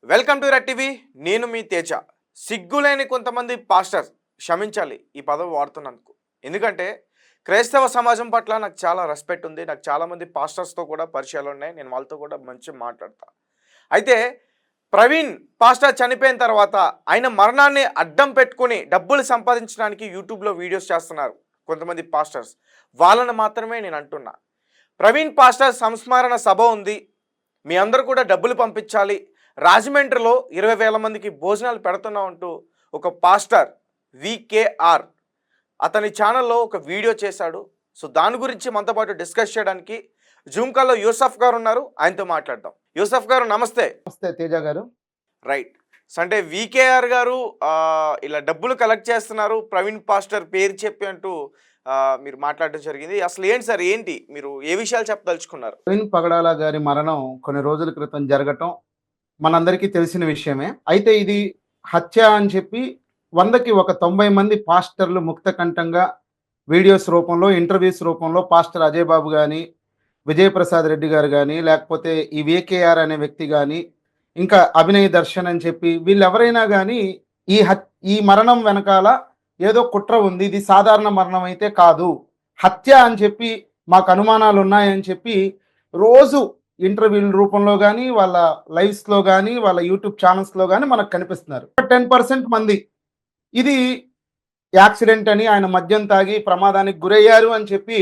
Welcome to red TV. నేను మీ తేజ. సిగ్గులేని కొంతమంది పాస్టర్స్, క్షమించాలి ఈ పదం వాడుతున్నందుకు. ఎందుకంటే క్రైస్తవ సమాజం పట్ల నాకు చాలా రెస్పెక్ట్ ఉంది. నాకు చాలామంది పాస్టర్స్తో కూడా పరిచయాలు ఉన్నాయి. నేను వాళ్ళతో కూడా మంచిగా మాట్లాడతా. అయితే ప్రవీణ్ పాస్టర్ చనిపోయిన తర్వాత ఆయన మరణాన్ని అడ్డం పెట్టుకుని డబ్బులు సంపాదించడానికి యూట్యూబ్లో వీడియోస్ చేస్తున్నారు కొంతమంది పాస్టర్స్. వాళ్ళని మాత్రమే నేను అంటున్నా. ప్రవీణ్ పాస్టర్ సంస్మరణ సభ ఉంది, మీ అందరూ కూడా డబ్బులు పంపించాలి, రాజమండ్రిలో 20,000 మందికి భోజనాలు పెడుతున్నాం అంటూ ఒక పాస్టర్ వికేఆర్ అతని ఛానల్లో ఒక వీడియో చేశాడు. సో దాని గురించి మనతో పాటు డిస్కస్ చేయడానికి జూమ్ కాల్లో యూసఫ్ గారు ఉన్నారు. ఆయనతో మాట్లాడదాం. యూసఫ్ గారు నమస్తే. నమస్తే తేజ గారు. రైట్. సో అంటే వికేఆర్ గారు ఇలా డబ్బులు కలెక్ట్ చేస్తున్నారు ప్రవీణ్ పాస్టర్ పేరు చెప్పి అంటూ మీరు మాట్లాడడం జరిగింది. అసలు ఏంటి సార్, ఏంటి మీరు ఏ విషయాలు చెప్పదలుచుకున్నారు? ప్రవీణ్ పగడాల గారి మరణం కొన్ని రోజుల క్రితం జరగటం మనందరికీ తెలిసిన విషయమే. అయితే ఇది హత్య అని చెప్పి 100కి 90 మంది పాస్టర్లు ముక్తకంఠంగా వీడియోస్ రూపంలో, ఇంటర్వ్యూస్ రూపంలో పాస్టర్ అజయ్ బాబు కానీ, విజయప్రసాద్ రెడ్డి గారు కానీ, లేకపోతే ఈ వికేఆర్ అనే వ్యక్తి కానీ, ఇంకా అభినయ్ దర్శన్ అని చెప్పి వీళ్ళెవరైనా కానీ ఈ మరణం వెనకాల ఏదో కుట్ర ఉంది, ఇది సాధారణ మరణం అయితే కాదు, హత్య అని చెప్పి మాకు అనుమానాలు ఉన్నాయని చెప్పి రోజు ఇంటర్వ్యూల రూపంలో కానీ, వాళ్ళ లైవ్స్లో కానీ, వాళ్ళ యూట్యూబ్ ఛానల్స్లో కానీ మనకు కనిపిస్తున్నారు. 10% మంది ఇది యాక్సిడెంట్ అని, ఆయన మద్యం తాగి ప్రమాదానికి గురయ్యారు అని చెప్పి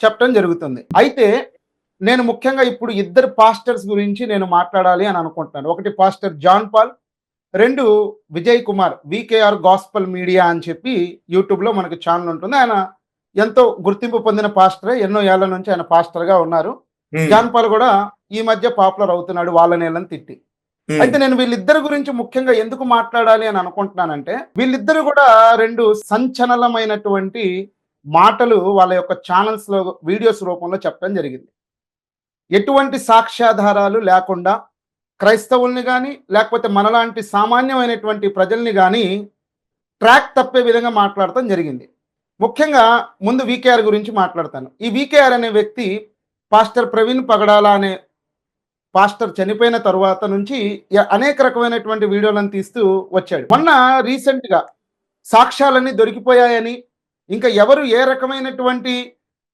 చెప్పడం జరుగుతుంది. అయితే నేను ముఖ్యంగా ఇప్పుడు ఇద్దరు పాస్టర్స్ గురించి నేను మాట్లాడాలి అని అనుకుంటున్నాను. ఒకటి pastor John Paul, 2 Vijay Kumar, VKR gospel media అని చెప్పి యూట్యూబ్లో మనకు ఛానల్ ఉంటుంది. ఆయన ఎంతో గుర్తింపు పొందిన పాస్టరే, ఎన్నో ఏళ్ల నుంచి ఆయన పాస్టర్గా ఉన్నారు. జాన్ పాల్ కూడా ఈ మధ్య పాపులర్ అవుతున్నాడు వాళ్ళ నేలని తిట్టి. అయితే నేను వీళ్ళిద్దరి గురించి ముఖ్యంగా ఎందుకు మాట్లాడాలి అని అనుకుంటున్నానంటే, వీళ్ళిద్దరు కూడా 2 సంచలనమైనటువంటి మాటలు వాళ్ళ యొక్క ఛానల్స్ లో వీడియోస్ రూపంలో చెప్పడం జరిగింది. ఎటువంటి సాక్ష్యాధారాలు లేకుండా క్రైస్తవుల్ని కానీ, లేకపోతే మనలాంటి సామాన్యమైనటువంటి ప్రజల్ని కానీ ట్రాక్ తప్పే విధంగా మాట్లాడటం జరిగింది. ముఖ్యంగా ముందు వికేఆర్ గురించి మాట్లాడతాను. ఈ వికేఆర్ అనే వ్యక్తి పాస్టర్ ప్రవీణ్ పగడాల అనే పాస్టర్ చనిపోయిన తరువాత నుంచి అనేక రకమైనటువంటి వీడియోలను తీస్తూ వచ్చాడు. మొన్న రీసెంట్ గా సాక్ష్యాలన్నీ దొరికిపోయాయని, ఇంకా ఎవరు ఏ రకమైనటువంటి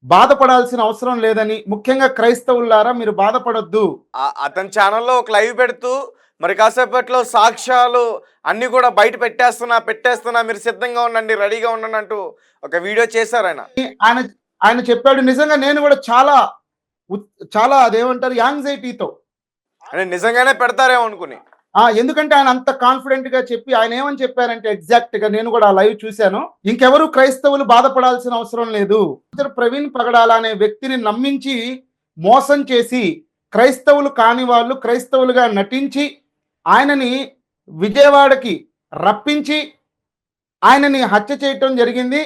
బాధపడాల్సిన అవసరం లేదని, ముఖ్యంగా క్రైస్తవులారా మీరు బాధపడొద్దు. అతని ఛానల్లో ఒక లైవ్ పెడుతూ మరి కాసేపట్లో సాక్ష్యాలు అన్ని కూడా బయట పెట్టేస్తున్నా మీరు సిద్ధంగా ఉండండి, రెడీగా ఉండండి అంటూ ఒక వీడియో చేశారు ఆయన చెప్పాడు. నిజంగా నేను కూడా చాలా అదేమంటారు యాంగ్జైటీతో నిజంగానే పెడతారేమో అనుకుని. ఎందుకంటే ఆయన అంత కాన్ఫిడెంట్ గా చెప్పి ఆయన ఏమని చెప్పారంటే, ఎగ్జాక్ట్ గా నేను కూడా ఆ లైవ్ చూశాను, ఇంకెవరు క్రైస్తవులు బాధపడాల్సిన అవసరం లేదు. ప్రవీణ్ పగడాల అనే వ్యక్తిని నమ్మించి మోసం చేసి క్రైస్తవులు కాని వాళ్ళు క్రైస్తవులుగా నటించి ఆయనని విజయవాడకి రప్పించి ఆయనని హత్య చేయటం జరిగింది.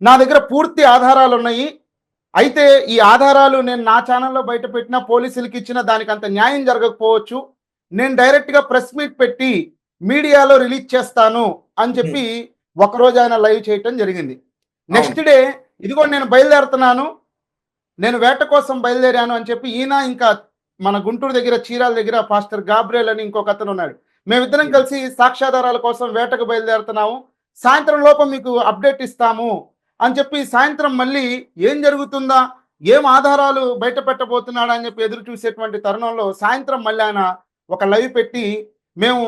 నా దగ్గర పూర్తి ఆధారాలు ఉన్నాయి. అయితే ఈ ఆధారాలు నేను నా ఛానల్లో బయట పెట్టినా, పోలీసులకి ఇచ్చిన దానికి అంత న్యాయం జరగకపోవచ్చు, నేను డైరెక్ట్గా ప్రెస్ మీట్ పెట్టి మీడియాలో రిలీజ్ చేస్తాను అని చెప్పి ఒకరోజు ఆయన లైవ్ చేయటం జరిగింది. నెక్స్ట్ డే ఇదిగో నేను బయలుదేరుతున్నాను, నేను వేట కోసం బయలుదేరాను అని చెప్పి ఈయన, ఇంకా మన గుంటూరు దగ్గర చీరాల దగ్గర పాస్టర్ గాబ్రియల్ అని ఇంకొక అతను ఉన్నాడు, మేమిద్దరం కలిసి సాక్ష్యాధారాల కోసం వేటకు బయలుదేరుతున్నాము, సాయంత్రం లోపం మీకు అప్డేట్ ఇస్తాము అని చెప్పి సాయంత్రం మళ్ళీ ఏం జరుగుతుందా, ఏం ఆధారాలు బయట పెట్టబోతున్నాడా అని చెప్పి ఎదురు చూసేటువంటి తరుణంలో సాయంత్రం మళ్ళీ ఆయన ఒక లైవ్ పెట్టి, మేము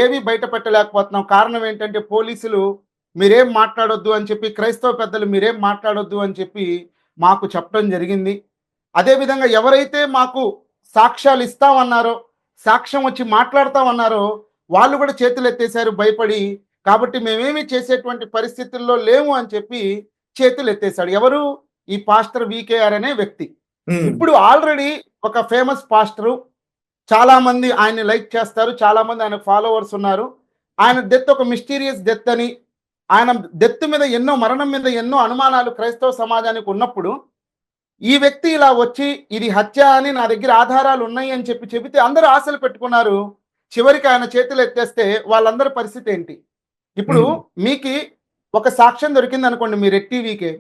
ఏవి బయట పెట్టలేకపోతున్నాం, కారణం ఏంటంటే పోలీసులు మీరేం మాట్లాడొద్దు అని చెప్పి, క్రైస్తవ పెద్దలు మీరేం మాట్లాడొద్దు అని చెప్పి మాకు చెప్పడం జరిగింది. అదేవిధంగా ఎవరైతే మాకు సాక్ష్యాలు ఇస్తామన్నారో, సాక్ష్యం వచ్చి మాట్లాడతామన్నారో వాళ్ళు కూడా చేతులు ఎత్తేశారు భయపడి. కాబట్టి మేమేమి చేసేటువంటి పరిస్థితుల్లో లేము అని చెప్పి చేతులు ఎత్తేసాడు. ఎవరు? ఈ పాస్టర్ వికేఆర్ అనే వ్యక్తి. ఇప్పుడు ఆల్రెడీ ఒక ఫేమస్ పాస్టరు, చాలా మంది ఆయన్ని లైక్ చేస్తారు, చాలా మంది ఆయన ఫాలోవర్స్ ఉన్నారు. ఆయన డెత్ ఒక మిస్టీరియస్ డెత్ అని, ఆయన డెత్ మీద మరణం మీద ఎన్నో అనుమానాలు క్రైస్తవ సమాజానికి ఉన్నప్పుడు ఈ వ్యక్తి ఇలా వచ్చి ఇది హత్య అని నా దగ్గర ఆధారాలు ఉన్నాయి అని చెబితే అందరూ ఆశలు పెట్టుకున్నారు. చివరికి ఆయన చేతులు ఎత్తేస్తే వాళ్ళందరి పరిస్థితి ఏంటి? ఇప్పుడు మీకు ఒక సాక్ష్యం దొరికింది అనుకోండి మీ రెడ్ టీవీకే,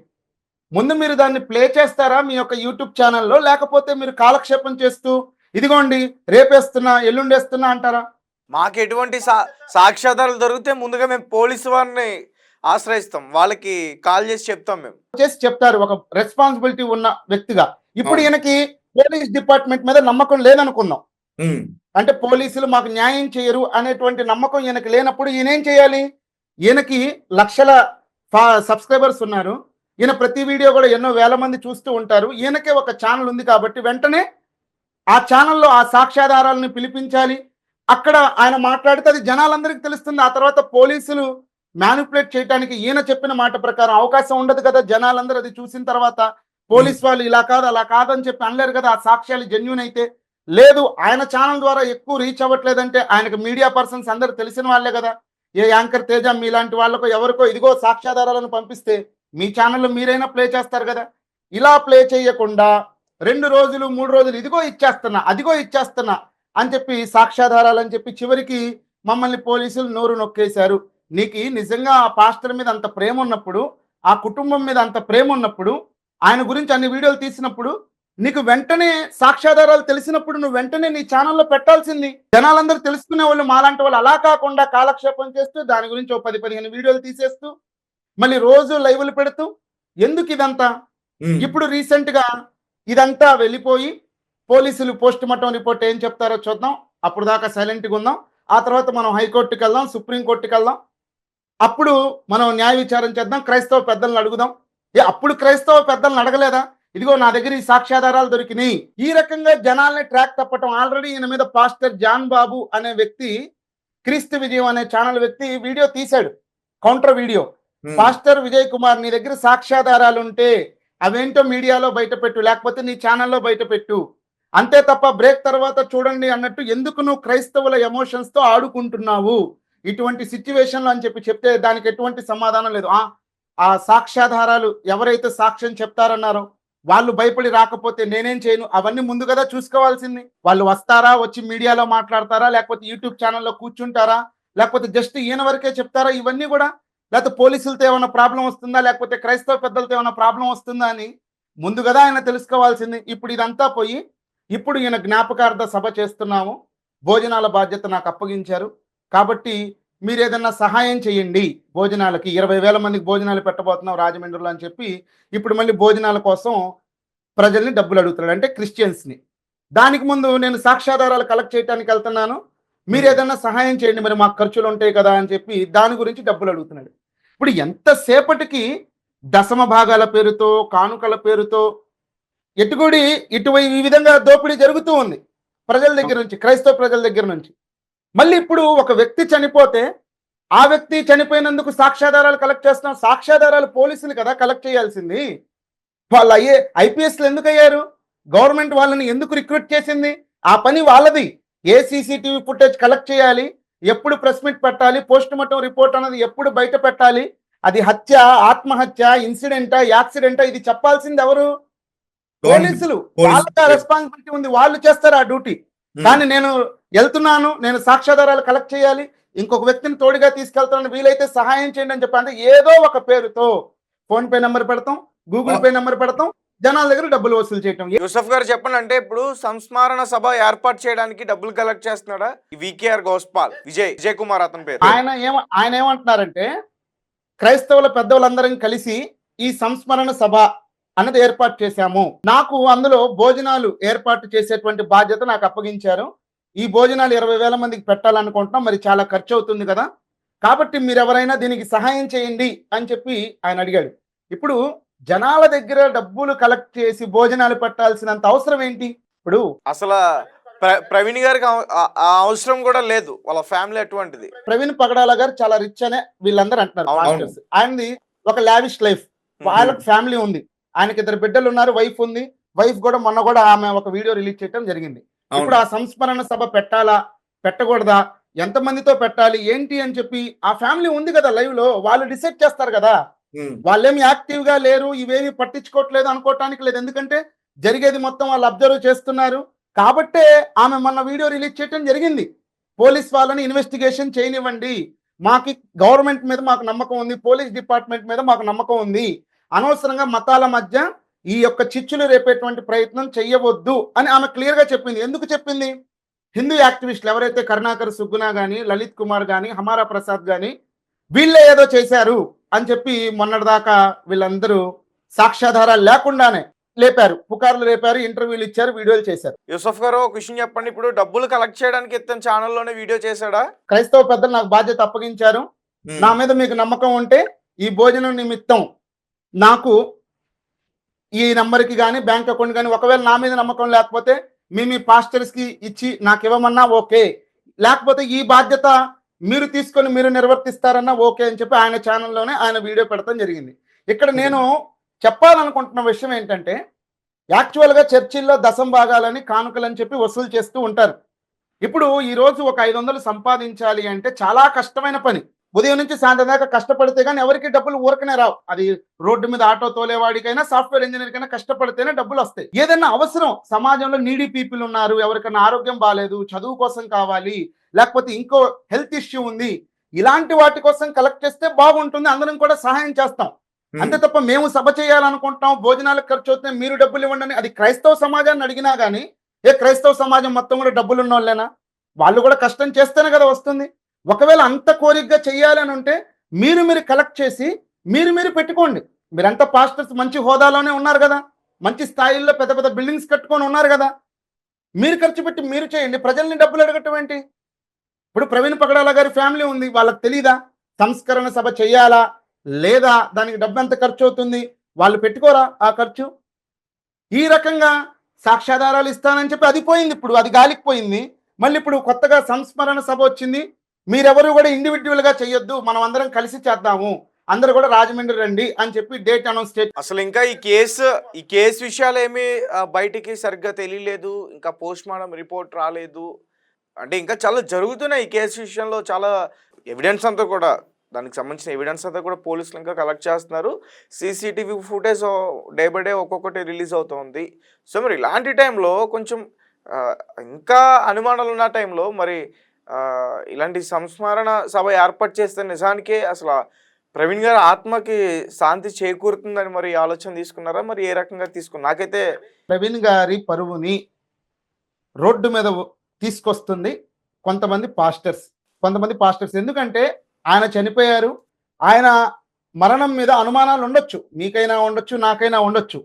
ముందు మీరు దాన్ని ప్లే చేస్తారా మీ యొక్క యూట్యూబ్ ఛానల్లో, లేకపోతే మీరు కాలక్షేపం చేస్తూ ఇదిగోండి రేపేస్తున్నా ఎల్లుండేస్తున్నా అంటారా? మాకు ఎటువంటి సాక్ష్యాధారాలు దొరికితే ముందుగా మేము పోలీసు వారిని ఆశ్రయిస్తాం, వాళ్ళకి కాల్ చేసి చెప్తాం మేము. చేసి చెప్తారు ఒక రెస్పాన్సిబిలిటీ ఉన్న వ్యక్తిగా. ఇప్పుడు అవును. ఈయనకి పోలీస్ డిపార్ట్మెంట్ మీద నమ్మకం లేదనుకుందాం. ఉమ్, అంటే పోలీసులు మాకు న్యాయం చేయరు అనేటువంటి నమ్మకం ఈయనకి లేనప్పుడు ఈయన ఏం చేయాలి? ఈయనకి లక్షల సబ్స్క్రైబర్స్ ఉన్నారు. ఈయన ప్రతి వీడియో కూడా ఎన్నో వేల మంది చూస్తూ ఉంటారు. ఈయనకే ఒక ఛానల్ ఉంది కాబట్టి వెంటనే ఆ ఛానల్లో ఆ సాక్ష్యాధారాలను పిలిపించాలి. అక్కడ ఆయన మాట్లాడితే అది జనాలందరికీ తెలుస్తుంది. ఆ తర్వాత పోలీసులు మ్యానిపులేట్ చేయడానికి ఈయన చెప్పిన మాట ప్రకారం అవకాశం ఉండదు కదా. జనాలందరూ అది చూసిన తర్వాత పోలీస్ వాళ్ళు ఇలా కాదు అలా కాదని చెప్పి అనలేరు కదా. ఆ సాక్ష్యాలు జెన్యూన్ అయితే. లేదు ఆయన ఛానల్ ద్వారా ఎక్కువ రీచ్ అవ్వట్లేదంటే ఆయనకు మీడియా పర్సన్స్ అందరూ తెలిసిన వాళ్ళే కదా. ఏ యాంకర్ తేజ మీలాంటి వాళ్ళకో ఎవరికో ఇదిగో సాక్ష్యాధారాలను పంపిస్తే మీ ఛానల్లో మీరైనా ప్లే చేస్తారు కదా. ఇలా ప్లే చేయకుండా 2 రోజులు 3 రోజులు ఇదిగో ఇచ్చేస్తున్నా అదిగో ఇచ్చేస్తున్నా అని చెప్పి సాక్ష్యాధారాలు అని చెప్పి చివరికి మమ్మల్ని పోలీసులు నోరు నొక్కేశారు. నీకు నిజంగా ఆ పాస్టర్ మీద అంత ప్రేమ ఉన్నప్పుడు, ఆ కుటుంబం మీద అంత ప్రేమ ఉన్నప్పుడు, ఆయన గురించి అన్ని వీడియోలు తీసినప్పుడు నీకు వెంటనే సాక్ష్యాధారాలు తెలిసినప్పుడు నువ్వు వెంటనే నీ ఛానల్లో పెట్టాల్సింది. జనాలందరూ తెలుసుకునే వాళ్ళు మాలాంటి వాళ్ళు అలా కాకుండా కాలక్షేపం చేస్తూ దాని గురించి 10-15 వీడియోలు తీసేస్తూ మళ్ళీ రోజు లైవ్లు పెడుతూ ఎందుకు ఇదంతా? ఇప్పుడు రీసెంట్ గా ఇదంతా వెళ్ళిపోయి పోలీసులు పోస్ట్ మార్టం రిపోర్ట్ ఏం చెప్తారో చూద్దాం. అప్పుడు దాకా సైలెంట్గా ఉందాం. ఆ తర్వాత మనం హైకోర్టుకి వెళ్దాం, సుప్రీంకోర్టుకి వెళ్దాం. అప్పుడు మనం న్యాయ విచారణ చేద్దాం, క్రైస్తవ పెద్దలను అడుగుదాం. అప్పుడు క్రైస్తవ పెద్దలను అడగలేదా? ఇదిగో నా దగ్గర ఈ సాక్ష్యాధారాలు దొరికినాయి. ఈ రకంగా జనాల్ని ట్రాక్ తప్పటం. ఆల్రెడీ ఈయన మీద పాస్టర్ జాన్ బాబు అనే వ్యక్తి, క్రీస్తు విజయం అనే ఛానల్ వ్యక్తి వీడియో తీశాడు, counter video. Pastor Vijay Kumar నీ దగ్గర సాక్ష్యాధారాలు ఉంటే అవేంటో మీడియాలో బయట పెట్టు, లేకపోతే నీ ఛానల్లో బయట పెట్టు. అంతే తప్ప బ్రేక్ తర్వాత చూడండి అన్నట్టు ఎందుకు నువ్వు క్రైస్తవుల ఎమోషన్స్ తో ఆడుకుంటున్నావు ఇటువంటి సిచ్యువేషన్లో అని చెప్పి చెప్తే దానికి ఎటువంటి సమాధానం లేదు. ఆ సాక్ష్యాధారాలు ఎవరైతే సాక్ష్యం చెప్తారన్నారో వాళ్ళు భయపడి రాకపోతే నేనేం చేయను. అవన్నీ ముందు కదా చూసుకోవాల్సింది. వాళ్ళు వస్తారా, వచ్చి మీడియాలో మాట్లాడతారా, లేకపోతే యూట్యూబ్ ఛానల్లో కూర్చుంటారా, లేకపోతే జస్ట్ ఈయన వరకే చెప్తారా? ఇవన్నీ కూడా లేకపోతే పోలీసులతో ఏమైనా ప్రాబ్లం వస్తుందా, లేకపోతే క్రైస్తవ పెద్దలతో ఏమైనా ప్రాబ్లం వస్తుందా అని ముందు కదా ఆయన తెలుసుకోవాల్సింది. ఇప్పుడు ఇదంతా పోయి ఇప్పుడు ఈయన జ్ఞాపకార్థ సభ చేస్తున్నాము, భోజనాల బాధ్యత నాకు అప్పగించారు కాబట్టి మీరు ఏదన్నా సహాయం చేయండి భోజనాలకి, 20,000 మందికి భోజనాలు పెట్టబోతున్నాం రాజమండ్రిలో అని చెప్పి ఇప్పుడు మళ్ళీ భోజనాల కోసం ప్రజల్ని డబ్బులు అడుగుతున్నాడు, అంటే క్రిస్టియన్స్ని. దానికి ముందు నేను సాక్ష్యాధారాలు కలెక్ట్ చేయడానికి వెళ్తున్నాను, మీరు ఏదన్నా సహాయం చేయండి, మరి మాకు ఖర్చులు ఉంటాయి కదా అని చెప్పి దాని గురించి డబ్బులు అడుగుతున్నాడు. ఇప్పుడు ఎంతసేపటికి దశమ భాగాల పేరుతో, కానుకల పేరుతో ఎటుగుడి ఈ విధంగా దోపిడీ జరుగుతూ ఉంది ప్రజల దగ్గర నుంచి, క్రైస్తవ ప్రజల దగ్గర నుంచి. మళ్ళీ ఇప్పుడు ఒక వ్యక్తి చనిపోతే ఆ వ్యక్తి చనిపోయినందుకు సాక్ష్యాధారాలు కలెక్ట్ చేస్తున్నాం. సాక్ష్యాధారాలు పోలీసులు కదా కలెక్ట్ చేయాల్సింది. వాళ్ళు ఐపీఎస్లు ఎందుకు అయ్యారు? గవర్నమెంట్ వాళ్ళని ఎందుకు రిక్రూట్ చేసింది? ఆ పని వాళ్ళది. ఏ సీసీటీవీ ఫుటేజ్ కలెక్ట్ చేయాలి, ఎప్పుడు ప్రెస్ మీట్ పెట్టాలి, పోస్ట్ మార్టం రిపోర్ట్ అనేది ఎప్పుడు బయట పెట్టాలి, అది హత్య, ఆత్మహత్య, ఇన్సిడెంటా, యాక్సిడెంటా, ఇది చెప్పాల్సింది ఎవరు? పోలీసులు. వాళ్ళకి రెస్పాన్సిబిలిటీ ఉంది, వాళ్ళు చేస్తారు ఆ డ్యూటీ. కానీ నేను వెళ్తున్నాను, నేను సాక్ష్యాధారాలు కలెక్ట్ చేయాలి, ఇంకొక వ్యక్తిని తోడుగా తీసుకెళ్తాను, వీలైతే సహాయం చేయండి అని చెప్పి అంటే ఏదో ఒక పేరుతో ఫోన్ పే నెంబర్ పెడతాం, గూగుల్ పే నెంబర్ పెడతాం, జనాల దగ్గర డబ్బులు వసూలు చేయటం. యూసఫ్ గారు చెప్పండి, అంటే ఇప్పుడు సంస్మరణ సభ ఏర్పాటు చేయడానికి డబ్బులు కలెక్ట్ చేస్తున్నాడా వికేఆర్ గోస్పాల్ విజయ్ కుమార్ అతని పేరు? ఆయన ఏమంటున్నారంటే క్రైస్తవుల పెద్దవాళ్ళందరం కలిసి ఈ సంస్మరణ సభ అన్నది ఏర్పాటు చేశాము, నాకు అందులో భోజనాలు ఏర్పాటు చేసేటువంటి బాధ్యత నాకు అప్పగించారు, ఈ భోజనాలు 20,000 మందికి పెట్టాలనుకుంటున్నాం, మరి చాలా ఖర్చు అవుతుంది కదా, కాబట్టి మీరు ఎవరైనా దీనికి సహాయం చేయండి అని చెప్పి ఆయన అడిగాడు. ఇప్పుడు జనాల దగ్గర డబ్బులు కలెక్ట్ చేసి భోజనాలు పెట్టాల్సినంత అవసరం ఏంటి? ఇప్పుడు అసలు ప్రవీణ్ గారికి ఆ అవసరం కూడా లేదు, వాళ్ళ ఫ్యామిలీ అటువంటిది. ప్రవీణ్ పగడాల గారు చాలా రిచ్ అనే వీళ్ళందరూ అంటున్నారు. ఆయనది ఒక లావిష్ లైఫ్, వాళ్ళకి ఫ్యామిలీ ఉంది, ఆయనకి 2 బిడ్డలు ఉన్నారు, వైఫ్ ఉంది. వైఫ్ కూడా మొన్న కూడా ఆమె ఒక వీడియో రిలీజ్ చేయడం జరిగింది. ఇప్పుడు ఆ సంస్మరణ సభ పెట్టాలా పెట్టకూడదా, ఎంతమందితో పెట్టాలి ఏంటి అని చెప్పి ఆ ఫ్యామిలీ ఉంది కదా లైవ్ లో, వాళ్ళు డిసైడ్ చేస్తారు కదా. వాళ్ళేమి యాక్టివ్ గా లేరు, ఇవేమి పట్టించుకోవట్లేదు అనుకోవటానికి లేదు, ఎందుకంటే జరిగేది మొత్తం వాళ్ళు అబ్జర్వ్ చేస్తున్నారు కాబట్టే ఆమె మొన్న వీడియో రిలీజ్ చేయడం జరిగింది. పోలీస్ వాళ్ళని ఇన్వెస్టిగేషన్ చేయనివ్వండి, మాకు గవర్నమెంట్ మీద మాకు నమ్మకం ఉంది, పోలీస్ డిపార్ట్మెంట్ మీద మాకు నమ్మకం ఉంది, అనవసరంగా మతాల మధ్య ఈ యొక్క చిచ్చులు రేపేటువంటి ప్రయత్నం చెయ్యవద్దు అని ఆమె క్లియర్ గా చెప్పింది. ఎందుకు చెప్పింది? హిందూ యాక్టివిస్టులు ఎవరైతే కరుణాకర్ సుగ్గునా కానీ, లలిత్ కుమార్ కానీ, హమారా ప్రసాద్ కానీ వీళ్ళే ఏదో చేశారు అని చెప్పి మొన్నటిదాకా వీళ్ళందరూ సాక్ష్యాధారాలు లేకుండానే లేపారు, పుకార్లు లేపారు, ఇంటర్వ్యూలు ఇచ్చారు, వీడియోలు చేశారు. యూసఫ్ గారు ఒక విషయం చెప్పండి, ఇప్పుడు డబ్బులు కలెక్ట్ చేయడానికి ఇతని ఛానల్లోనే వీడియో చేశాడా? క్రైస్తవ పెద్దలు నాకు బాధ్యత అప్పగించారు. నా మీద మీకు నమ్మకం ఉంటే ఈ భోజనం నిమిత్తం నాకు ఈ నంబర్కి కానీ బ్యాంక్ అకౌంట్ కానీ, ఒకవేళ నా మీద నమ్మకం లేకపోతే మీ పాస్టర్స్కి ఇచ్చి నాకు ఇవ్వమన్నా ఓకే, లేకపోతే ఈ బాధ్యత మీరు తీసుకొని మీరు నిర్వర్తిస్తారన్నా ఓకే అని చెప్పి ఆయన ఛానల్లోనే ఆయన వీడియో పెడతాం జరిగింది. ఇక్కడ నేను చెప్పాలనుకుంటున్న విషయం ఏంటంటే, యాక్చువల్గా చర్చిల్లో దశం భాగాలని కానుకలని చెప్పి వసూలు చేస్తూ ఉంటారు. ఇప్పుడు ఈరోజు ఒక 500 సంపాదించాలి అంటే చాలా కష్టమైన పని. ఉదయం నుంచి సాయంత్రం దాకా కష్టపడితే కానీ ఎవరికి డబ్బులు ఊరకనే రావు. అది రోడ్డు మీద ఆటో తోలేవాడికైనా, సాఫ్ట్వేర్ ఇంజనీర్కైనా కష్టపడితేనే డబ్బులు వస్తాయి. ఏదైనా అవసరం, సమాజంలో నీడీ పీపుల్ ఉన్నారు, ఎవరికైనా ఆరోగ్యం బాగాలేదు, చదువు కోసం కావాలి, లేకపోతే ఇంకో హెల్త్ ఇష్యూ ఉంది, ఇలాంటి వాటి కోసం కలెక్ట్ చేస్తే బాగుంటుంది, అందరం కూడా సహాయం చేస్తాం. అంతే తప్ప మేము సభ చేయాలనుకుంటాం, భోజనాలకు ఖర్చు అవుతున్నాయి, మీరు డబ్బులు ఇవ్వండి, అది క్రైస్తవ సమాజాన్ని అడిగినా కానీ క్రైస్తవ సమాజం మొత్తం కూడా డబ్బులు ఉన్న వాళ్ళేనా? వాళ్ళు కూడా కష్టం చేస్తేనే కదా వస్తుంది. ఒకవేళ అంత కోరికగా చెయ్యాలని ఉంటే మీరు కలెక్ట్ చేసి మీరు పెట్టుకోండి. మీరంతా పాస్టర్స్ మంచి హోదాలోనే ఉన్నారు కదా, మంచి స్థాయిల్లో పెద్ద పెద్ద బిల్డింగ్స్ కట్టుకొని ఉన్నారు కదా, మీరు ఖర్చు పెట్టి మీరు చేయండి. ప్రజల్ని డబ్బులు అడగటం ఏంటి? ఇప్పుడు ప్రవీణ్ పగడాల గారి ఫ్యామిలీ ఉంది, వాళ్ళకి తెలీదా సంస్కరణ సభ చెయ్యాలా లేదా, దానికి డబ్బు ఎంత ఖర్చు అవుతుంది, వాళ్ళు పెట్టుకోరా ఆ ఖర్చు? ఈ రకంగా సాక్ష్యాధారాలు ఇస్తానని చెప్పి అది పోయింది, ఇప్పుడు అది గాలికి పోయింది. మళ్ళీ ఇప్పుడు కొత్తగా సంస్మరణ సభ వచ్చింది, మీరెవరు కూడా ఇండివిజువల్గా చెయ్యొద్దు, మనం అందరం కలిసి చేద్దాము, అందరు కూడా రాజమండ్రి రండి అని చెప్పి డేట్ అనౌన్స్ చేసి. అసలు ఇంకా ఈ కేసు విషయాలు ఏమి బయటికి సరిగ్గా తెలియలేదు, ఇంకా పోస్ట్ మార్టం రిపోర్ట్ రాలేదు, అంటే ఇంకా చాలా జరుగుతున్నాయి ఈ కేసు విషయంలో. చాలా ఎవిడెన్స్ అంతా కూడా, దానికి సంబంధించిన ఎవిడెన్స్ అంతా కూడా పోలీసులు ఇంకా కలెక్ట్ చేస్తున్నారు. CCTV footage day by day ఒక్కొక్కటి రిలీజ్ అవుతుంది. సో మరి ఇలాంటి టైంలో కొంచెం ఇంకా అనుమానాలు ఉన్న టైంలో మరి ఇలాంటి సంస్మరణ సభ ఏర్పాటు చేస్తే నిజానికే అసలు ప్రవీణ్ గారి ఆత్మకి శాంతి చేకూరుతుందని మరి ఆలోచన తీసుకున్నారా? మరి ఏ రకంగా తీసుకున్నారు? నాకైతే ప్రవీణ్ గారి పరువుని రోడ్డు మీద తీసుకొస్తుంది కొంతమంది పాస్టర్స్. ఎందుకంటే ఆయన చనిపోయారు, ఆయన మరణం మీద అనుమానాలు ఉండొచ్చు, మీకైనా ఉండొచ్చు, నాకైనా ఉండొచ్చు.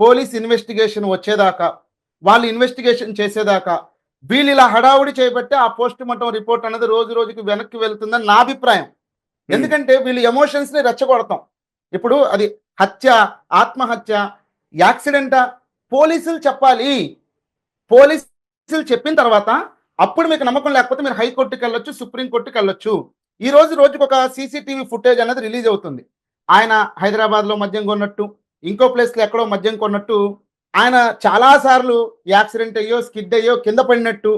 పోలీస్ ఇన్వెస్టిగేషన్ వచ్చేదాకా, వాళ్ళు ఇన్వెస్టిగేషన్ చేసేదాకా వీళ్ళు ఇలా హడావుడి చేయబట్టే ఆ పోస్ట్ మార్టం రిపోర్ట్ అనేది రోజు రోజుకి వెనక్కి వెళ్తుందని నా అభిప్రాయం. ఎందుకంటే వీళ్ళు ఎమోషన్స్ ని రెచ్చగొడతాం. ఇప్పుడు అది హత్య, ఆత్మహత్య, యాక్సిడెంటా, పోలీసులు చెప్పాలి. పోలీసులు చెప్పిన తర్వాత అప్పుడు మీకు నమ్మకం లేకపోతే మీరు హైకోర్టుకి వెళ్ళొచ్చు, సుప్రీంకోర్టుకి వెళ్ళొచ్చు. ఈ రోజుకి ఒక సీసీటీవీ ఫుటేజ్ అనేది రిలీజ్ అవుతుంది. ఆయన హైదరాబాద్లో మద్యం కొన్నట్టు, ఇంకో ప్లేస్లో ఎక్కడో మద్యం కొన్నట్టు, ఆయన చాలాసార్లు యాక్సిడెంట్ అయ్యో, స్కిడ్ అయ్యో, కింద పడినట్టు,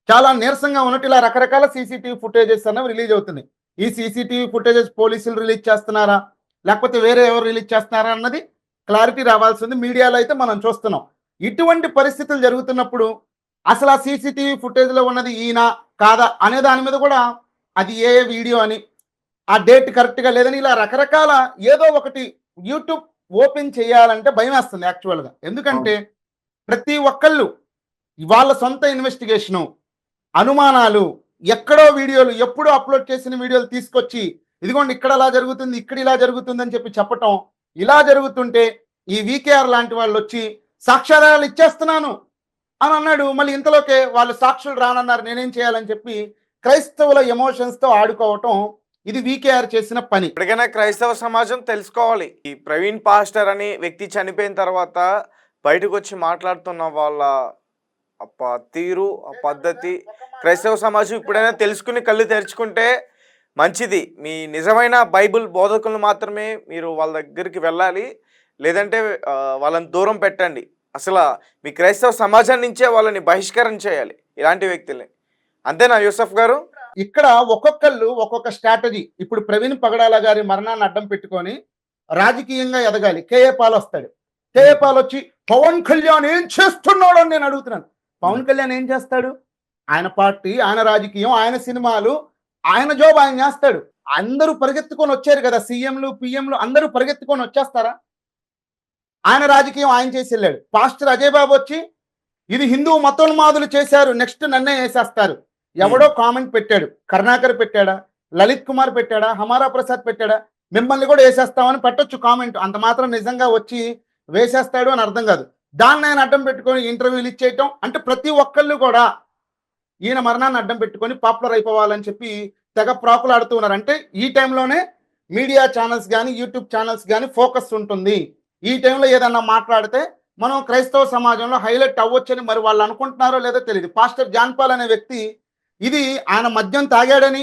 చాలా నీరసంగా ఉన్నట్టు ఇలా రకరకాల సీసీటీవీ ఫుటేజెస్ అనేవి రిలీజ్ అవుతుంది. ఈ సీసీటీవీ ఫుటేజెస్ పోలీసులు రిలీజ్ చేస్తున్నారా లేకపోతే వేరే ఎవరు రిలీజ్ చేస్తున్నారా అన్నది క్లారిటీ రావాల్సింది. మీడియాలో అయితే మనం చూస్తున్నాం. ఇటువంటి పరిస్థితులు జరుగుతున్నప్పుడు అసలు ఆ సీసీటీవీ ఫుటేజ్లో ఉన్నది ఈయన కాదా అనే దాని మీద కూడా, అది ఏ వీడియో అని, ఆ డేట్ కరెక్ట్గా లేదని, ఇలా రకరకాల ఏదో ఒకటి యూట్యూబ్ ఓపెన్ చేయాలంటే భయం వేస్తుంది యాక్చువల్గా. ఎందుకంటే ప్రతి ఒక్కళ్ళు వాళ్ళ సొంత ఇన్వెస్టిగేషను, అనుమానాలు, ఎక్కడో వీడియోలు, ఎప్పుడో అప్లోడ్ చేసిన వీడియోలు తీసుకొచ్చి ఇదిగోండి ఇక్కడ ఇలా జరుగుతుంది, ఇక్కడ ఇలా జరుగుతుంది అని చెప్పి చెప్పటం. ఇలా జరుగుతుంటే ఈ వీకేఆర్ లాంటి వాళ్ళు వచ్చి సాక్ష్యాధారాలు ఇచ్చేస్తున్నాను అని అన్నాడు. మళ్ళీ ఇంతలోకే వాళ్ళు సాక్షులు రానన్నారు, నేనేం చేయాలని చెప్పి క్రైస్తవుల ఎమోషన్స్తో ఆడుకోవటం, ఇది వీకేఆర్ చేసిన పని. ఇప్పటికైనా క్రైస్తవ సమాజం తెలుసుకోవాలి, ఈ ప్రవీణ్ పాస్టర్ అనే వ్యక్తి చనిపోయిన తర్వాత బయటకు వచ్చి మాట్లాడుతున్న వాళ్ళ తీరు, ఆ పద్ధతి క్రైస్తవ సమాజం ఇప్పుడైనా తెలుసుకుని కళ్ళు తెరుచుకుంటే మంచిది. మీ నిజమైన బైబిల్ బోధకులను మాత్రమే మీరు వాళ్ళ దగ్గరికి వెళ్ళాలి, లేదంటే వాళ్ళని దూరం పెట్టండి. అసలు మీ క్రైస్తవ సమాజం నుంచే వాళ్ళని బహిష్కరణ చేయాలి ఇలాంటి వ్యక్తుల్ని. అంతేనా యూసఫ్ గారు? ఇక్కడ ఒక్కొక్కళ్ళు ఒక్కొక్క స్ట్రాటజీ. ఇప్పుడు ప్రవీణ్ పగడాల గారి మరణాన్ని అడ్డం పెట్టుకొని రాజకీయంగా ఎదగాలి. కేఏ పాల్ వస్తాడు. కేఏ పాల్ వచ్చి పవన్ కళ్యాణ్ ఏం చేస్తున్నాడు అని నేను అడుగుతున్నాను. పవన్ కళ్యాణ్ ఏం చేస్తాడు? ఆయన పార్టీ, ఆయన రాజకీయం, ఆయన సినిమాలు, ఆయన జాబ్ ఆయన చేస్తాడు. అందరూ పరిగెత్తుకొని వచ్చారు కదా, సీఎంలు, పిఎంలు అందరూ పరిగెత్తుకొని వచ్చేస్తారా? ఆయన రాజకీయం ఆయన చేసి వెళ్ళాడు. పాస్టర్ అజయ్ బాబు వచ్చి ఇది హిందూ మతోన్మాదులు చేశారు, నెక్స్ట్ నన్నే వేసేస్తారు. ఎవడో కామెంట్ పెట్టాడు, కరుణాకర్ పెట్టాడా, లలిత్ కుమార్ పెట్టాడా, హమారా ప్రసాద్ పెట్టాడా, మిమ్మల్ని కూడా వేసేస్తామని పెట్టొచ్చు కామెంట్. అంత మాత్రం నిజంగా వచ్చి వేసేస్తాడు అని అర్థం కాదు. దాన్ని ఆయన అడ్డం పెట్టుకొని ఇంటర్వ్యూలు ఇచ్చేయటం అంటే ప్రతి ఒక్కళ్ళు కూడా ఈయన మరణాన్ని అడ్డం పెట్టుకొని పాపులర్ అయిపోవాలని చెప్పి తెగ ప్రాకులాడుతూ ఉన్నారు. అంటే ఈ టైంలోనే మీడియా ఛానల్స్ కానీ యూట్యూబ్ ఛానల్స్ కానీ ఫోకస్ ఉంటుంది. ఈ టైంలో ఏదన్నా మాట్లాడితే మనం క్రైస్తవ సమాజంలో హైలైట్ అవ్వచ్చని మరి వాళ్ళు అనుకుంటున్నారో లేదో తెలియదు. పాస్టర్ జాన్ పాల్ అనే వ్యక్తి ఇది ఆయన మద్యం తాగాడని,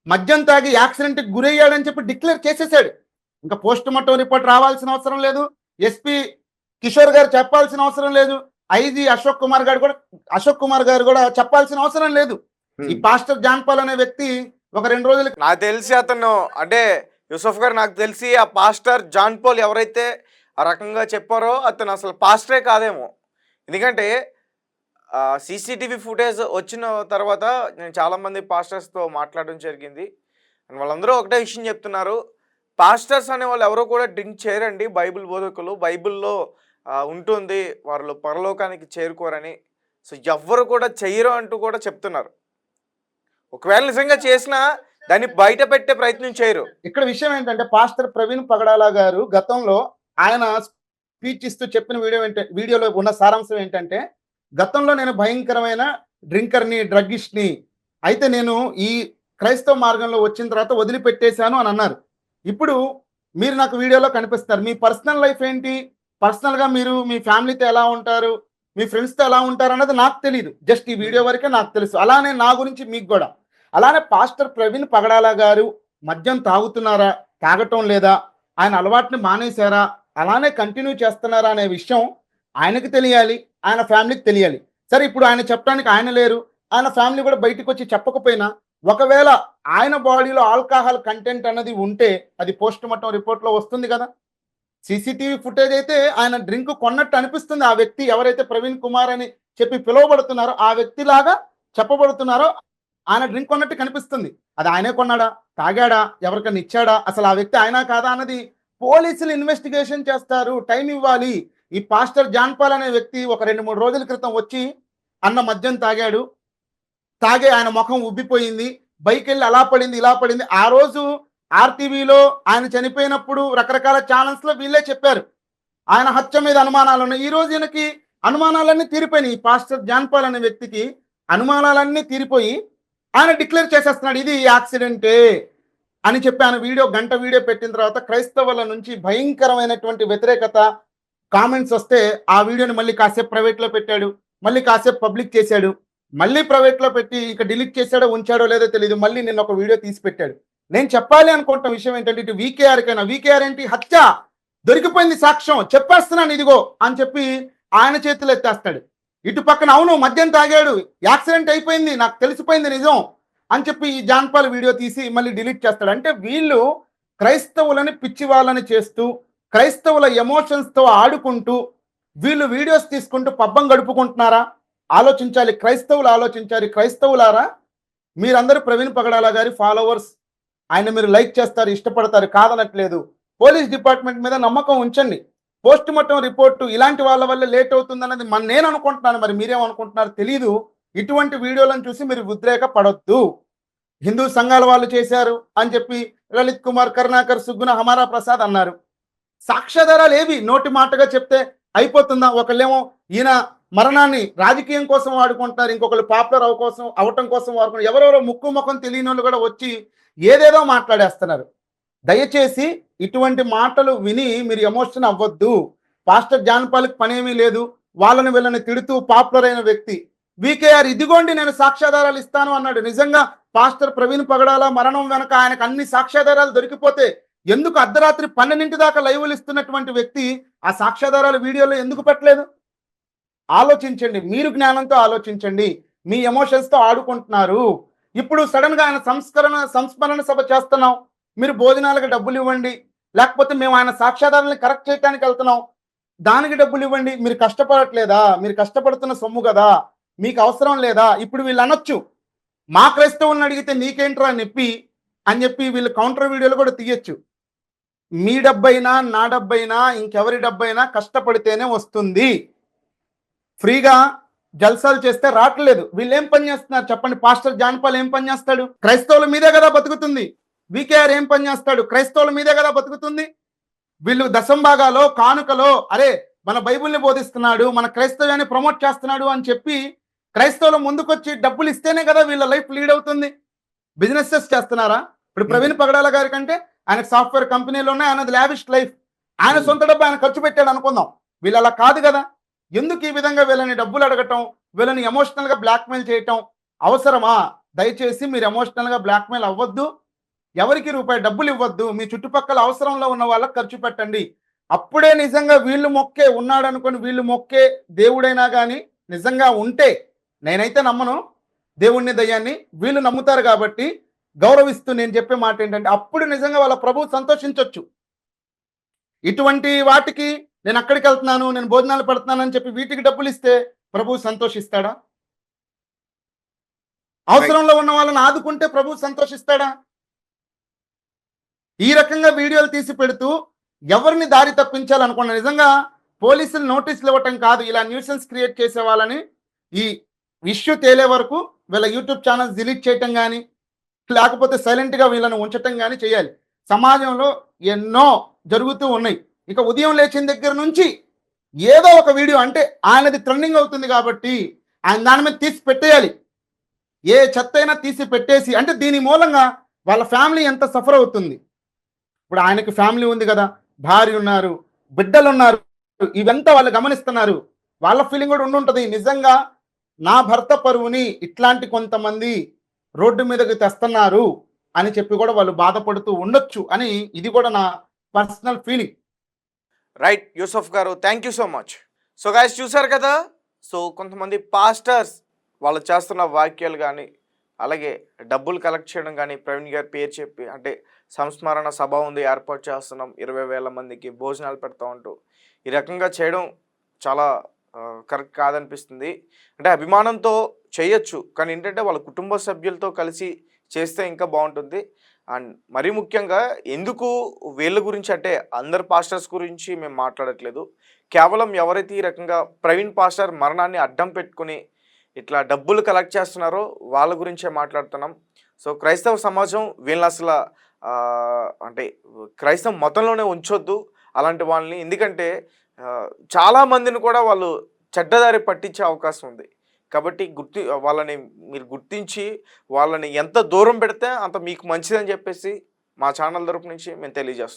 మద్యం తాగి యాక్సిడెంట్కి గురయ్యాడని చెప్పి డిక్లేర్ చేసేసాడు. ఇంకా పోస్ట్ మార్టం రిపోర్ట్ రావాల్సిన అవసరం లేదు, ఎస్పీ కిషోర్ గారు చెప్పాల్సిన అవసరం లేదు, ఐజీ అశోక్ కుమార్ గారు కూడా చెప్పాల్సిన అవసరం లేదు. ఈ పాస్టర్ జాన్ పాల్ అనే వ్యక్తి ఒక 2 రోజులు నాకు తెలిసి అతను అంటే యూసఫ్ గారు, నాకు తెలిసి ఆ పాస్టర్ జాన్ పాల్ ఎవరైతే ఆ రకంగా చెప్పారో అతను అసలు పాస్టరే కాదేమో. ఎందుకంటే సీసీటీవీ ఫుటేజ్ వచ్చిన తర్వాత నేను చాలామంది పాస్టర్స్తో మాట్లాడడం జరిగింది. వాళ్ళందరూ ఒకటే విషయం చెప్తున్నారు, పాస్టర్స్ అనే వాళ్ళు ఎవరో కూడా డ్రింక్ చేయరండి, బైబిల్ బోధకులు, బైబిల్లో ఉంటుంది వాళ్ళు పరలోకానికి చేరుకోరని. సో ఎవ్వరు కూడా చెయ్యరు అంటూ కూడా చెప్తున్నారు. ఒకవేళ నిజంగా చేసినా దాన్ని బయట పెట్టే ప్రయత్నం చేయరు. ఇక్కడ విషయం ఏంటంటే పాస్టర్ ప్రవీణ్ పగడాల గారు గతంలో ఆయన స్పీచ్ ఇస్తూ చెప్పిన వీడియోలో ఉన్న సారాంశం ఏంటంటే, గతంలో నేను భయంకరమైన డ్రింకర్ని, డ్రగ్గిస్ట్ని, అయితే నేను ఈ క్రైస్తవ మార్గంలో వచ్చిన తర్వాత వదిలిపెట్టేశాను అని అన్నారు. ఇప్పుడు మీరు నాకు వీడియోలో కనిపిస్తారు, మీ పర్సనల్ లైఫ్ ఏంటి, పర్సనల్గా మీరు మీ ఫ్యామిలీతో ఎలా ఉంటారు, మీ ఫ్రెండ్స్తో ఎలా ఉంటారు అన్నది నాకు తెలియదు. జస్ట్ ఈ వీడియో వరకే నాకు తెలుసు. అలానే నా గురించి మీకు కూడా. అలానే పాస్టర్ ప్రవీణ్ పగడాల గారు మద్యం తాగుతున్నారా, తాగటం లేదా, ఆయన అలవాటుని మానేశారా, అలానే కంటిన్యూ చేస్తున్నారా అనే విషయం ఆయనకి తెలియాలి, ఆయన ఫ్యామిలీకి తెలియాలి. సరే, ఇప్పుడు ఆయన చెప్పడానికి ఆయన లేరు, ఆయన ఫ్యామిలీ కూడా బయటకు వచ్చి చెప్పకపోయినా ఒకవేళ ఆయన బాడీలో ఆల్కహాల్ కంటెంట్ అన్నది ఉంటే అది పోస్ట్ మార్టం రిపోర్ట్లో వస్తుంది కదా. సీసీటీవీ ఫుటేజ్ అయితే ఆయన డ్రింక్ కొన్నట్టు అనిపిస్తుంది. ఆ వ్యక్తి ఎవరైతే ప్రవీణ్ కుమార్ అని చెప్పి పిలువబడుతున్నారో ఆ వ్యక్తిలాగా చెప్పబడుతున్నారో ఆయన డ్రింక్ కొన్నట్టు కనిపిస్తుంది. అది ఆయనే కొన్నాడా, తాగాడా, ఎవరికైనా ఇచ్చాడా, అసలు ఆ వ్యక్తి ఆయన కాదా అన్నది పోలీసులు ఇన్వెస్టిగేషన్ చేస్తారు, టైం ఇవ్వాలి. ఈ పాస్టర్ జాన్ పాల్ అనే వ్యక్తి ఒక 2-3 రోజుల క్రితం వచ్చి అన్న మద్యం తాగాడు, తాగే ఆయన ముఖం ఉబ్బిపోయింది, బైక్ వెళ్ళి అలా పడింది ఇలా పడింది. ఆ రోజు ఆర్టీవీలో ఆయన చనిపోయినప్పుడు రకరకాల ఛానల్స్లో వీళ్ళే చెప్పారు ఆయన హత్య మీద అనుమానాలు ఉన్నాయి. ఈ రోజు ఈయనకి అనుమానాలన్నీ తీరిపోయినాయి. ఈ పాస్టర్ జాన్ పాల్ అనే వ్యక్తికి అనుమానాలన్నీ తీరిపోయి ఆయన డిక్లేర్ చేసేస్తున్నాడు ఇది యాక్సిడెంటే అని చెప్పి ఆయన గంట వీడియో పెట్టిన తర్వాత క్రైస్తవుల నుంచి భయంకరమైనటువంటి వ్యతిరేకత కామెంట్స్ వస్తే ఆ వీడియోని మళ్ళీ కాసేపు ప్రైవేట్లో పెట్టాడు, మళ్ళీ కాసేపు పబ్లిక్ చేశాడు, మళ్ళీ ప్రైవేట్లో పెట్టి ఇక డిలీట్ చేశాడో ఉంచాడో లేదో తెలియదు, మళ్ళీ నిన్న ఒక వీడియో తీసి పెట్టాడు. నేను చెప్పాలి అనుకుంటున్న విషయం ఏంటంటే, ఇటు వీకేఆర్ ఏంటి, హత్య దొరికిపోయింది, సాక్ష్యం చెప్పేస్తున్నాను ఇదిగో అని చెప్పి ఆయన చేతులు ఎత్తేస్తాడు. ఇటు పక్కన అవును మద్యం తాగాడు, యాక్సిడెంట్ అయిపోయింది, నాకు తెలిసిపోయింది నిజం అని చెప్పి ఈ జాన్ పాల్ వీడియో తీసి మళ్ళీ డిలీట్ చేస్తాడు. అంటే వీళ్ళు క్రైస్తవులని పిచ్చి వాళ్ళని చేస్తూ, క్రైస్తవుల ఎమోషన్స్తో ఆడుకుంటూ వీళ్ళు వీడియోస్ తీసుకుంటూ పబ్బం గడుపుకుంటున్నారా? ఆలోచించాలి, క్రైస్తవులు ఆలోచించాలి. క్రైస్తవులారా, మీరందరూ ప్రవీణ్ పగడాల గారి ఫాలోవర్స్, ఆయన మీరు లైక్ చేస్తారు, ఇష్టపడతారు, కాదనట్లేదు. పోలీస్ డిపార్ట్మెంట్ మీద నమ్మకం ఉంచండి. పోస్ట్ మార్టం రిపోర్టు ఇలాంటి వాళ్ళ వల్ల లేట్ అవుతుందన్నది నేను అనుకుంటున్నాను, మరి మీరేమనుకుంటున్నారు తెలీదు. ఇటువంటి వీడియోలను చూసి మీరు ఉద్రేక పడొద్దు. హిందూ సంఘాల వాళ్ళు చేశారు అని చెప్పి లలిత్ కుమార్, కరుణాకర్, సుగ్గున, హమారా ప్రసాద్ అన్నారు. సాక్ష్యాధారాలు ఏవి? నోటి మాటగా చెప్తే అయిపోతుందా? ఒకళ్ళేమో ఈయన మరణాన్ని రాజకీయం కోసం వాడుకుంటారు, ఇంకొకరు పాపులర్ అవటం కోసం వాడుకుంటారు. ఎవరెవరో ముక్కు ముఖం తెలియని వాళ్ళు కూడా వచ్చి ఏదేదో మాట్లాడేస్తున్నారు. దయచేసి ఇటువంటి మాటలు విని మీరు ఎమోషన్ అవ్వద్దు. పాస్టర్ జాన్ పాల్కి పనేమీ లేదు, వాళ్ళని వీళ్ళని తిడుతూ పాపులర్ అయిన వ్యక్తి. వీకేఆర్ ఇదిగోండి నేను సాక్ష్యాధారాలు ఇస్తాను అన్నాడు. నిజంగా పాస్టర్ ప్రవీణ్ పగడాల మరణం వెనక ఆయనకు అన్ని సాక్ష్యాధారాలు దొరికిపోతే ఎందుకు అర్ధరాత్రి 12 దాకా లైవ్లు ఇస్తున్నటువంటి వ్యక్తి ఆ సాక్ష్యాధారాలు వీడియోలో ఎందుకు పెట్టలేదు? ఆలోచించండి, మీరు జ్ఞానంతో ఆలోచించండి. మీ ఎమోషన్స్తో ఆడుకుంటున్నారు. ఇప్పుడు సడన్గా ఆయన సంస్మరణ సభ చేస్తున్నాం, మీరు భోజనాలకు డబ్బులు ఇవ్వండి, లేకపోతే మేము ఆయన సాక్ష్యాధారాలను కరెక్ట్ చేయడానికి వెళ్తున్నాం, దానికి డబ్బులు ఇవ్వండి. మీరు కష్టపడట్లేదా? మీరు కష్టపడుతున్న సొమ్ము కదా, మీకు అవసరం లేదా? ఇప్పుడు వీళ్ళు అనొచ్చు, మా క్రైస్తవులను అడిగితే నీకేంట్రా నొప్పి అని చెప్పి వీళ్ళు కౌంటర్ వీడియోలు కూడా తీయచ్చు. మీ డబ్బైనా, నా డబ్బైనా, ఇంకెవరి డబ్బైనా కష్టపడితేనే వస్తుంది. ఫ్రీగా జల్సాలు చేస్తే రావట్లేదు. వీళ్ళు ఏం పని చేస్తున్నారు చెప్పండి? పాస్టర్ జాన్పాల్ ఏం పని చేస్తాడు? క్రైస్తవుల మీదే కదా బతుకుతుంది. వికేఆర్ ఏం పని చేస్తాడు? క్రైస్తవుల మీదే కదా బతుకుతుంది. వీళ్ళు దశంభాగాలో, కానుకలో, అరే మన బైబిల్ని బోధిస్తున్నాడు, మన క్రైస్తవ్యాన్ని ప్రమోట్ చేస్తున్నాడు అని చెప్పి క్రైస్తవులు ముందుకొచ్చి డబ్బులు ఇస్తేనే కదా వీళ్ళ లైఫ్ లీడ్ అవుతుంది. బిజినెసెస్ చేస్తున్నారా? ఇప్పుడు ప్రవీణ్ పగడాల గారి కంటే ఆయనకు సాఫ్ట్వేర్ కంపెనీలు ఉన్నాయి, ఆయనది లావిష్ లైఫ్, ఆయన సొంత డబ్బు ఆయన ఖర్చు పెట్టాడు అనుకుందాం. వీళ్ళు అలా కాదు కదా. ఎందుకు ఈ విధంగా వీళ్ళని డబ్బులు అడగటం, వీళ్ళని ఎమోషనల్ గా బ్లాక్మెయిల్ చేయటం అవసరమా? దయచేసి మీరు ఎమోషనల్ గా బ్లాక్మెయిల్ అవ్వద్దు. ఎవరికి రూపాయి డబ్బులు ఇవ్వద్దు. మీ చుట్టుపక్కల అవసరంలో ఉన్న వాళ్ళకి ఖర్చు పెట్టండి. అప్పుడే నిజంగా వీళ్ళు మొక్కే ఉన్నాడు అనుకోని వీళ్ళు మొక్కే దేవుడైనా కానీ నిజంగా ఉంటే, నేనైతే నమ్మను దేవుణ్ణి దయ్యాన్ని, వీళ్ళు నమ్ముతారు కాబట్టి గౌరవిస్తూ నేను చెప్పే మాట ఏంటంటే, అప్పుడు నిజంగా వాళ్ళ ప్రభువు సంతోషించొచ్చు. ఇటువంటి వాటికి నేను అక్కడికి వెళ్తున్నాను, నేను భోజనాలు పెడుతున్నాను అని చెప్పి వీటికి డబ్బులు ఇస్తే ప్రభువు సంతోషిస్తాడా? అవసరంలో ఉన్న వాళ్ళని ఆదుకుంటే ప్రభువు సంతోషిస్తాడా? ఈ రకంగా వీడియోలు తీసి పెడుతూ ఎవరిని దారి తప్పించాలనుకున్నా, నిజంగా పోలీసులు నోటీసులు ఇవ్వటం కాదు, ఇలా న్యూసెన్స్ క్రియేట్ చేసే వాళ్ళని ఈ ఇష్యూ తేలే వరకు వీళ్ళ యూట్యూబ్ ఛానల్స్ డిలీట్ చేయటం కానీ, లేకపోతే సైలెంట్గా వీళ్ళని ఉంచటం కానీ చేయాలి. సమాజంలో ఎన్నో జరుగుతూ ఉన్నాయి. ఇక ఉదయం లేచిన దగ్గర నుంచి ఏదో ఒక వీడియో, అంటే ఆయనది ట్రెండింగ్ అవుతుంది కాబట్టి ఆయన దాని మీద తీసి పెట్టేయాలి. ఏ చెత్త అయినా తీసి పెట్టేసి, అంటే దీని మూలంగా వాళ్ళ ఫ్యామిలీ ఎంత సఫర్ అవుతుంది. ఇప్పుడు ఆయనకి ఫ్యామిలీ ఉంది కదా, భార్య ఉన్నారు, బిడ్డలు ఉన్నారు, ఇవంతా వాళ్ళు గమనిస్తున్నారు. వాళ్ళ ఫీలింగ్ కూడా ఉండుంటది, నిజంగా నా భర్త పరువుని ఇట్లాంటి కొంతమంది రోడ్డు మీదకి తెస్తున్నారు అని చెప్పి కూడా వాళ్ళు బాధపడుతూ ఉండొచ్చు అని, ఇది కూడా నా పర్సనల్ ఫీలింగ్. రైట్ యూసఫ్ గారు, thank you so much. So guys చూసారు కదా, సో కొంతమంది పాస్టర్స్ వాళ్ళు చేస్తున్న వాక్యాలు కానీ, అలాగే డబ్బులు కలెక్ట్ చేయడం కానీ, ప్రవీణ్ గారి పేరు చెప్పి, అంటే సంస్మరణ సభ ఉంది ఏర్పాటు చేస్తున్నాం, 20,000 మందికి భోజనాలు పెడతా ఉంటూ ఈ రకంగా చేయడం చాలా కరెక్ట్ కాదనిపిస్తుంది. అంటే అభిమానంతో చేయొచ్చు, కానీ ఏంటంటే వాళ్ళ కుటుంబ సభ్యులతో కలిసి చేస్తే ఇంకా బాగుంటుంది. అండ్ మరీ ముఖ్యంగా ఎందుకు వీళ్ళ గురించి అంటే అందరు పాస్టర్స్ గురించి మేము మాట్లాడట్లేదు, కేవలం ఎవరైతే ఈ రకంగా ప్రవీణ్ పాస్టర్ మరణాన్ని అడ్డం పెట్టుకుని ఇట్లా డబ్బులు కలెక్ట్ చేస్తున్నారో వాళ్ళ గురించే మాట్లాడుతున్నాం. సో క్రైస్తవ సమాజం వీళ్ళని అసలు అంటే క్రైస్తవ మతంలోనే ఉంచొద్దు అలాంటి వాళ్ళని, ఎందుకంటే చాలామందిని కూడా వాళ్ళు చెడ్డదారి పట్టించే అవకాశం ఉంది. కాబట్టి వాళ్ళని మీరు గుర్తించి వాళ్ళని ఎంత దూరం పెడితే అంత మీకు మంచిదని చెప్పేసి మా ఛానల్ తరపు నుంచి మేము తెలియజేస్తాం.